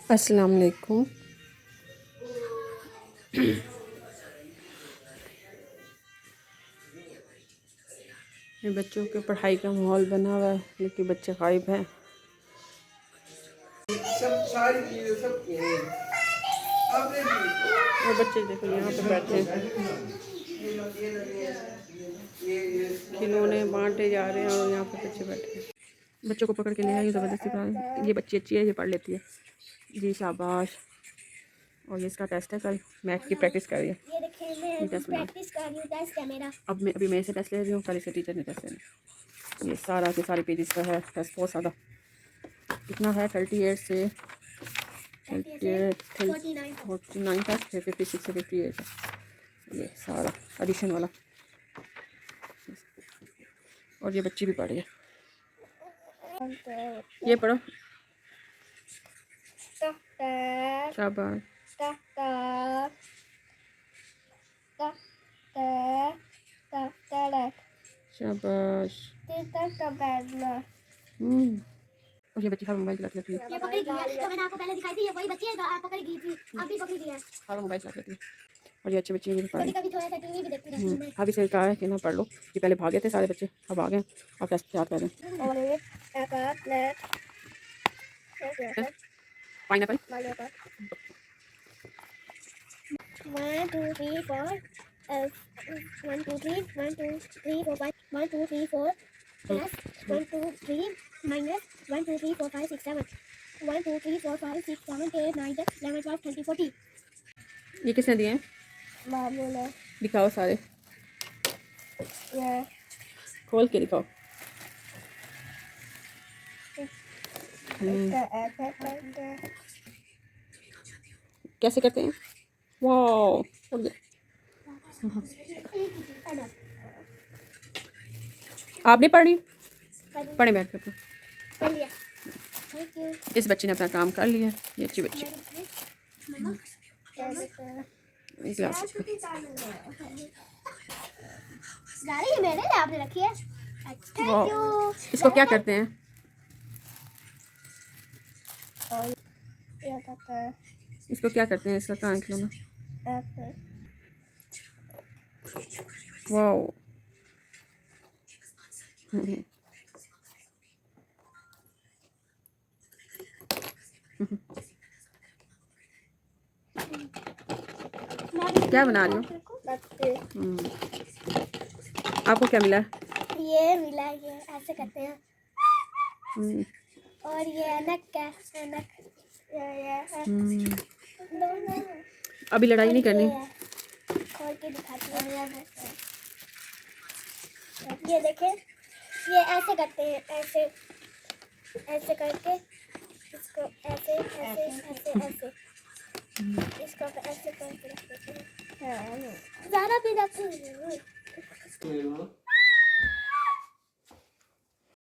अस्सलाम वालेकुम। ये बच्चों के पढ़ाई का माहौल बना हुआ है लेकिन बच्चे गायब हैं। और बच्चे देखो यहाँ पे बैठे हैं, खिलौने बांटे जा रहे हैं और यहाँ पे बच्चे बैठे हैं। बच्चों को पकड़ के ले आई ज़बरदस्ती पढ़ा। ये बच्ची अच्छी है, ये पढ़ लेती है जी, शाबाश। और ये इसका टेस्ट है, कल मैथ की प्रैक्टिस कर रही है। ये देखिए मैं प्रैक्टिस कर रही हूँ, टेस्ट है मेरा। अब मैं अभी से टेस्ट ले रही हूँ, कल से टीचर ने टेस्ट लेना। ये सारा के सारे पेजेस का है टेस्ट, बहुत ज़्यादा। कितना है 38 से 49 तक, फिर 56 से 58 है। ये सारा एडिशन वाला। और ये बच्ची भी पढ़ रही है। ये पढ़ो, शाबाश। शाबाश। और ये बच्ची हर मोबाइल चलाती रहती है। ये पकड़ी गई है, तो मैंने आपको पहले दिखाई थी, ये वही बच्ची है जो आप पकड़ी गई थी, आप भी पकड़ी गई है। हर मोबाइल चलाती रहती है। और ये अच्छे बच्चे भी पढ़ रहे कभी थोड़ा सा टीवी भी देखती रहती हूं। अभी से कहा है कि ना पढ़ लो, कि पहले भागे थे सारे बच्चे, अब आ गए, अब टेस्ट याद कर रहे हैं। और एक पाइनएप्पल 1 2 3 4 1 2 3 1 2 3 4 5 1 2 3 4 plus 1 2 3 minus 1 2 3 4 5 6 7 1 2 3 4 5 6 7 8 9 10 11 12 13 14। ये किसने दिए हैं? बाबू ने। दिखाओ सारे, ये खोल के दिखाओ। कैसे करते हैं? वाह, आप नहीं पढ़ी? पढ़े बैठ कर। इस बच्चे ने अपना काम कर लिया, ये अच्छी बच्ची। मैंने आपने रखी है। Thank you. इसको क्या करते हैं? इसको क्या करते हैं? इसका कहाँ है खिलौना? वाओ। क्या बना रही हो? आपको क्या मिला? ये मिला, ये ऐसे करते हैं। और ये अनक का अनक। अभी लड़ाई नहीं करनी। खोल के दिखाती हूँ। ये देखें, ये ऐसे करते हैं, ऐसे ऐसे करके इसको ऐसे ऐसे ऐसे ऐसे इसको ऐसे करके रखते हैं। ज़्यादा भी रखते हैं।